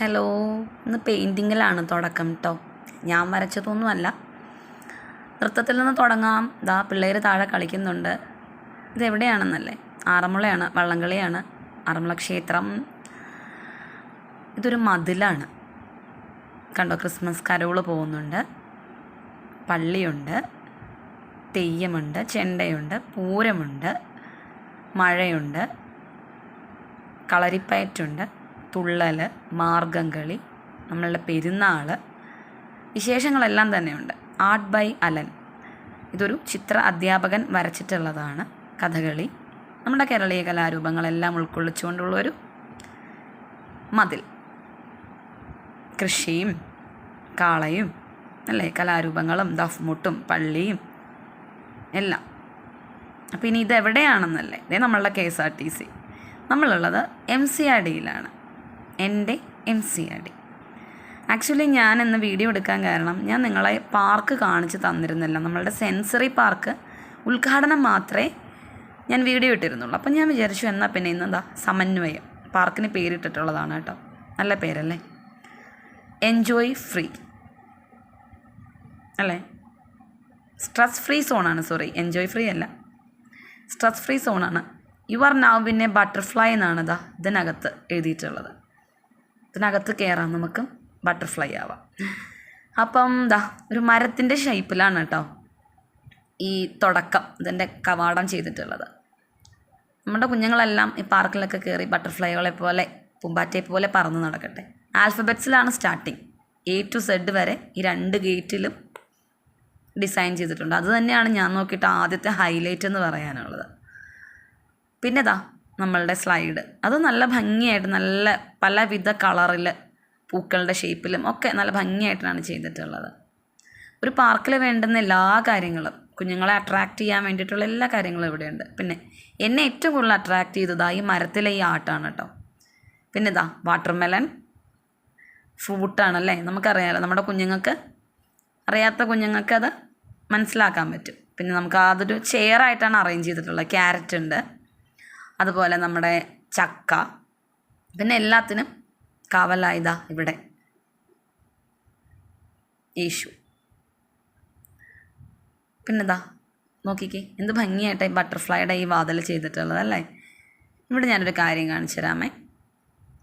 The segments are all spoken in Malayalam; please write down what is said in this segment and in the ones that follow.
ഹലോ, ഇന്ന് പെയിൻറ്റിങ്ങിലാണ് തുടക്കം കേട്ടോ. ഞാൻ വരച്ചതൊന്നുമല്ല. നൃത്തത്തിൽ നിന്ന് തുടങ്ങാം. ദാ പിള്ളേർ താഴെ കളിക്കുന്നുണ്ട്. ഇതെവിടെയാണെന്നല്ലേ? ആറന്മുളയാണ്, വള്ളംകളിയാണ്. ആറന്മുള ക്ഷേത്രം. ഇതൊരു മതിലാണ് കണ്ടോ. ക്രിസ്മസ് കരോള് പോകുന്നുണ്ട്. പള്ളിയുണ്ട്, തെയ്യമുണ്ട്, ചെണ്ടയുണ്ട്, പൂരമുണ്ട്, മഴയുണ്ട്, കളരിപ്പയറ്റുണ്ട്, തുള്ളൽ, മാർഗംകളി, നമ്മളുടെ പെരുന്നാൾ, വിശേഷങ്ങളെല്ലാം തന്നെയുണ്ട്. Art by Alan. ഇതൊരു ചിത്ര അധ്യാപകൻ വരച്ചിട്ടുള്ളതാണ്. കഥകളി, നമ്മുടെ കേരളീയ കലാരൂപങ്ങളെല്ലാം ഉൾക്കൊള്ളിച്ചുകൊണ്ടുള്ളൊരു മതിൽ. കൃഷിയും കാളയും അല്ലേ, കലാരൂപങ്ങളും ദഫ്മുട്ടും പള്ളിയും എല്ലാം. അപ്പോൾ ഇനി ഇതെവിടെയാണെന്നല്ലേ? ഇതേ നമ്മളുടെ KSRTC. നമ്മളുള്ളത് MCRDയിലാണ്. എൻ്റെ MCRD. ആക്ച്വലി ഞാൻ ഇന്ന് വീഡിയോ എടുക്കാൻ കാരണം, ഞാൻ നിങ്ങളെ പാർക്ക് കാണിച്ച് തന്നിരുന്നില്ല. നമ്മളുടെ സെൻസറി പാർക്ക് ഉദ്ഘാടനം മാത്രമേ ഞാൻ വീഡിയോ ഇട്ടിരുന്നുള്ളൂ. അപ്പം ഞാൻ വിചാരിച്ചു എന്നാൽ പിന്നെ ഇന്നെന്താ സമന്വയം, പാർക്കിന് പേരിട്ടിട്ടുള്ളതാണ് കേട്ടോ. നല്ല പേരല്ലേ? എൻജോയ് ഫ്രീ അല്ലേ? സ്ട്രെസ് ഫ്രീ സോണാണ്. സോറി, എൻജോയ് ഫ്രീ അല്ല, സ്ട്രെസ് ഫ്രീ സോണാണ്. യു ആർ നൗ പിന്നെ ബട്ടർഫ്ലൈ എന്നാണ് ഇതിനകത്ത് എഴുതിയിട്ടുള്ളത്. ഇതിനകത്ത് കയറാം, നമുക്ക് ബട്ടർഫ്ലൈ ആവാം. അപ്പം ഒരു മരത്തിൻ്റെ ഷേപ്പിലാണ് കേട്ടോ ഈ തുടക്കം, ഇതിൻ്റെ കവാടം ചെയ്തിട്ടുള്ളത്. നമ്മുടെ കുഞ്ഞുങ്ങളെല്ലാം ഈ പാർക്കിലൊക്കെ കയറി ബട്ടർഫ്ലൈകളെ പോലെ, പൂമ്പാറ്റയെ പോലെ പറന്ന് നടക്കട്ടെ. ആൽഫബറ്റ്സിലാണ് സ്റ്റാർട്ടിങ്. A to Z വരെ ഈ 2 ഗേറ്റിലും ഡിസൈൻ ചെയ്തിട്ടുണ്ട്. അത് തന്നെയാണ് ഞാൻ നോക്കിയിട്ട് ആദ്യത്തെ ഹൈലൈറ്റ് എന്ന് പറയാനുള്ളത്. പിന്നെ നമ്മളുടെ സ്ലൈഡ്, അത് നല്ല ഭംഗിയായിട്ട്, നല്ല പലവിധ കളറിൽ, പൂക്കളുടെ ഷേപ്പിലും ഒക്കെ നല്ല ഭംഗിയായിട്ടാണ് ചെയ്തിട്ടുള്ളത്. ഒരു പാർക്കിൽ വേണ്ടുന്ന എല്ലാ കാര്യങ്ങളും, കുഞ്ഞുങ്ങളെ അട്രാക്റ്റ് ചെയ്യാൻ വേണ്ടിയിട്ടുള്ള എല്ലാ കാര്യങ്ങളും ഇവിടെയുണ്ട്. പിന്നെ എന്നെ ഏറ്റവും കൂടുതൽ അട്രാക്റ്റ് ചെയ്തത് ഈ മരത്തിലെ ഈ ആർട്ടാണ് കേട്ടോ. പിന്നെ വാട്ടർമെലൺ ഫ്രൂട്ടാണല്ലേ, നമുക്കറിയാമല്ലോ. നമ്മുടെ കുഞ്ഞുങ്ങൾക്ക്, അറിയാത്ത കുഞ്ഞുങ്ങൾക്ക് അത് മനസ്സിലാക്കാൻ പറ്റും. പിന്നെ നമുക്ക് അതൊരു ചെയറായിട്ടാണ് അറേഞ്ച് ചെയ്തിട്ടുള്ളത്. ക്യാരറ്റ് ഉണ്ട്, അതുപോലെ നമ്മുടെ ചക്ക, പിന്നെ എല്ലാത്തിനും കാവലായതാ ഇവിടെ യേശു. പിന്നെ നോക്കിക്കേ, എന്ത് ഭംഗിയായിട്ട് ഈ ബട്ടർഫ്ലൈയുടെ ഈ വാതിൽ ചെയ്തിട്ടുള്ളത് അല്ലേ. ഇവിടെ ഞാനൊരു കാര്യം കാണിച്ചു തരാമേ.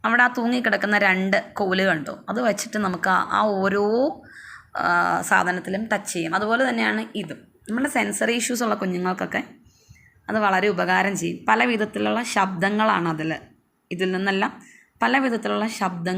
അവിടെ ആ തൂങ്ങിക്കിടക്കുന്ന 2 കോല് കണ്ടോ, അത് വെച്ചിട്ട് നമുക്ക് ആ ഓരോ സാധനത്തിലും ടച്ച് ചെയ്യും. അതുപോലെ തന്നെയാണ് ഇതും. നമ്മുടെ സെൻസറി ഇഷ്യൂസ് ഉള്ള കുഞ്ഞുങ്ങൾക്കൊക്കെ അത് വളരെ ഉപകാരം ചെയ്യും. പല വിധത്തിലുള്ള ശബ്ദങ്ങളാണ് ഇതിൽ നിന്നെല്ലാം പല വിധത്തിലുള്ള ശബ്ദങ്ങൾ